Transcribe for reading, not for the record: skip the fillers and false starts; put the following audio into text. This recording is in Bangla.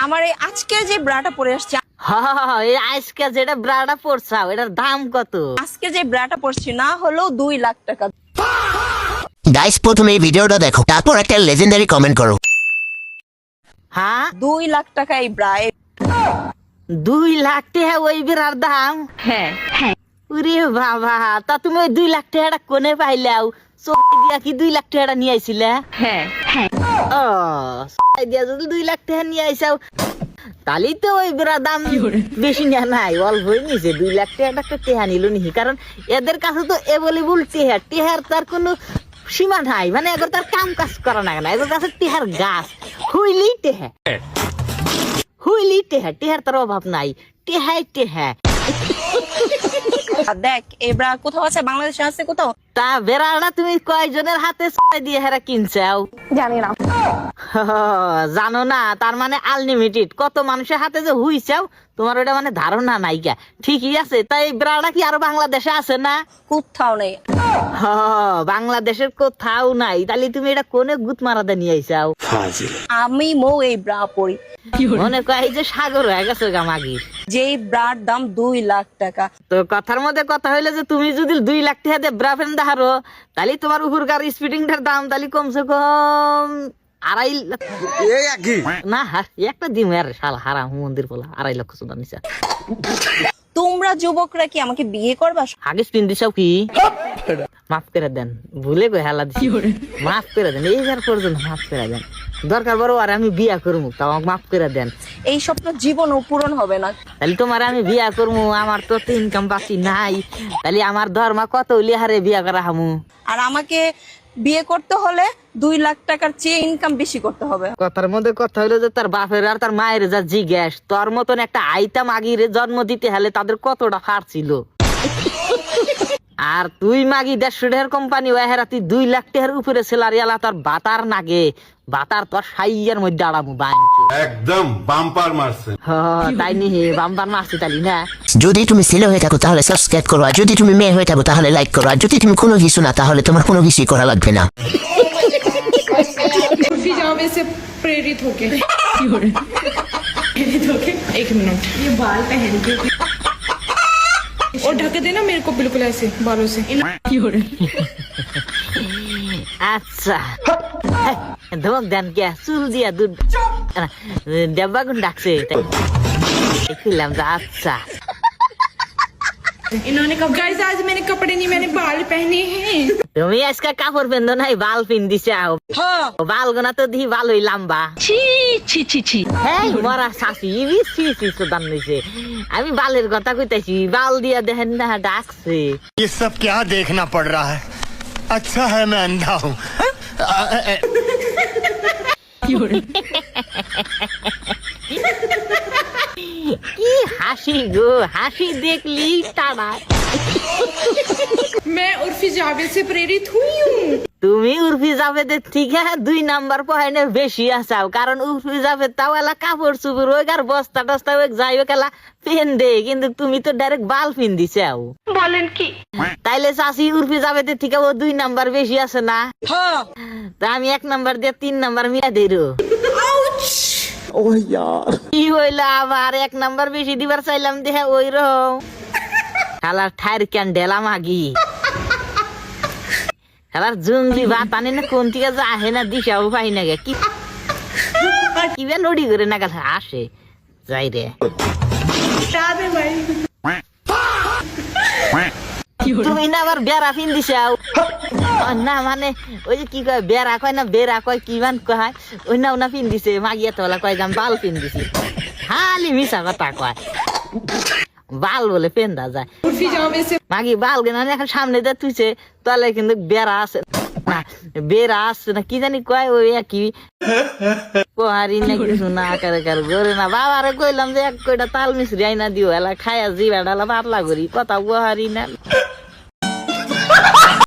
আমার এই আজকে যে ব্রাটা পরে আসছে, এই আজকে যেটা ব্রাটা পরছাও এটার দাম কত? আজকে যে ব্রাটা পরছি না হলেও 2 লাখ টাকা। গাইস প্রথমে এই ভিডিওটা দেখো, তারপর একটা লেজেন্ডারি কমেন্ট করো। হ্যাঁ 2 লাখ টাকা এই ব্রা। 2 লাখ টাকা ওই ব্রার দাম? হ্যাঁ ওরে বাবা, তা তুমি ওই 2 লাখ টাকাটা কোনে পাইলাও? চোখে দিয়া কি 2 লাখ টাকাটা নিয়ে আইছিলে? হ্যাঁ ও চোখে দিয়া যদি 2 লাখ টাকা নিয়ে আইসাও তাহলে তো ওই বেড়া দাম বেশি নেয় নাই, অল্পই নিছে। 2 লাখ টাকাটা একটা টেহা নিল নিহি, কারণ এদের কাছে তো এভেলেবল টেহার, টেহার তার কোনো সীমা নাই। মানে এদের তার কাম কাজ করা না, এদের কাছে টেহার গাছ হইলেই টেহা, হইলেই টেহা, টেহার তার অভাব নাই, টেহাই টেহা। দেখ এই ব্রা কোথাও আছে, বাংলাদেশে আছে কোথাও? তা বেড়াটা তুমি কয়জনের হাতে দিয়ে হেরা কিনছাও? জানি না। জানো না, তার মানে আনলিমিটেড কত মানুষের হাতে যে হুইছাও তোমার ওটা মানে ধারণা নাই গা। ঠিকই আছে, তাই এই ব্রাটা কি আরো বাংলাদেশে আছে না? কোথাও নেই। বাংলাদেশের কোথাও নাই, তাহলে তুমি এটা কোনে গুত মারাতে নিয়ে আইসাও? আমি এই ব্রা পরি, মনে কয় যে সাগর হয়ে গেছে গা মাগির। যেই ব্রার দাম 2 লাখ টাকা। তো কথার মধ্যে কথা হইলো যে তুমি যদি 2 লাখ টাকা দিয়ে ব্রা ফেন দেখারো, তাহলে তোমার উপরকার স্পিডিংটার দাম তাহলে কমসে কম 2.5 লাখ না। একটা দিম আর শালা হারাম মন্দির বলা 2.5 লক্ষ সুদা নিচা। তোমরা যুবকরা কি আমাকে বিয়ে করবা? আগে স্পিন দিছাও কি? মাফ করে দেন, ভুলে গো হেলা দিছি, মাফ করে দেন, এইবার পর্যন্ত মাফ করে দেন। দরকার বড় আর আমি বিয়া করবো, তাও আমাকে মাফ করে দেন। এই স্বপ্ন জীবনও পূরণ হবে না। তাহলে তোমার আমি বিয়া করবো, আমার তো ইনকাম বাকি নাই, তাহলে আমার ধর্মা কত হইলে হারে বিয়া করা হামু? আর আমাকে বিয়ে করতে হলে 2 লাখ টাকার চেয়ে ইনকাম বেশি করতে হবে। কথার মধ্যে কথা হইলো যে তার বাপের আর তার মায়ের যা জিজ্ঞেস, তোর মতন একটা আইতা মাগিরে জন্ম দিতে হলে তাদের কতটা ফার ছিল। আর তুই মাগি 150 টাকার কোম্পানি ওহেরা তুই 2 লাখ টাকার উপরে স্যালারি আলা, তোর বাতার নাগে বাতার তোর সাইয়ের মধ্যে আড়ামু বানছে একদম বাম্পার মারছে। তাই নি বাম্পার মারছি তালি না। যদি তুমি ছেলে হয়ে থাকো তাহলে সাবস্ক্রাইব করো, আর যদি তুমি মেয়ে হয়ে থাকো তাহলে লাইক করো, আর যদি তুমি কোনো কিছু না তাহলে তোমার কোনো কিছুই করা লাগবে না। उर्फी जावे से प्रेरित होके एक मिनट, ये बाल पहन के और ढक देना मेरे को बिल्कुल ऐसे बालों से। আচ্ছা ধমক দেন কে চুল দিয়া দুধ দেবাগুন ডাকছে দেখলাম। আচ্ছা इन्होंने कब गाइस आज मैंने कपड़े नहीं, मैंने बाल पहने हैं। তুমি আজকে কাপড় পেন্দ নাই, বাল পিন দিছাও। বাল গোনা তো দি ভালোই লম্বা। হ্যাঁ মরা শাশি দান নিছে। আমি বালের কথা কইতাছি, বাল দিয়া দেখেন না ডাকছে। ये सब क्या देखना पड़ रहा है? अच्छा है मैं अंधा हूँ। কি হাসি গো, হাসি দেখলি টানা। मैं उर्फी जावे से प्रेरित हुई हूँ। তুমি উর্ফি জাভেদের থেকে 2 নাম্বার পয়েন্টে বেশি আসাও, কারণ উর্ফি জাভেদ তাও এলা কাপড় চুপড় ওই আর বস্তা টস্তা ওই যাই ওকেলা পেন দে, কিন্তু তুমি তো ডাইরেক্ট বাল পিন দিছাও। বলেন কি? তাইলে চাষি উর্ফি জাভেদের থেকে ও 2 নাম্বার বেশি আছে না? তা আমি 1 নাম্বার দিয়ে 3 নাম্বার মিয়া দেরো। কি হইলো আবার 1 নাম্বার বেশি দিবার চাইলাম দেখে ওই রকম খালার ঠাইর ক্যান ঢেলা মাগি। খেলার জঙ্গলি ভাত আনে না কোন থেকে যে আহে না দিশাও পাই না গে। কি নড়ি করে না গেছে আসে যাই রে। তুমি না আবার বেড়া ফিন দিছাও না, মানে ওই যে কি কয় বেড়া কয় না বেড়া কয় কি মান কয় ওই না ওনা ফিন দিছে মাগিয়া তোলা কয় গাম বাল ফিন দিছি। খালি মিশা কথা কয়, বাল বলে পেন্দা যায়। उर्फी जावे से মাগি বাল কেন এখন সামনে দিয়ে তুইছে তাহলে কিন্তু বেড়া আছে না, বেড়া আসছে না কি জানি কয় ওই একই কোহারি না কিছু না আকারে কার গরে না। বাবারে কইলাম যে 1 কয়টা তাল মিশ্রি আইনা দিও, এলা খায়া জিবা ডালা পাতলা করি কথা কোহারি না।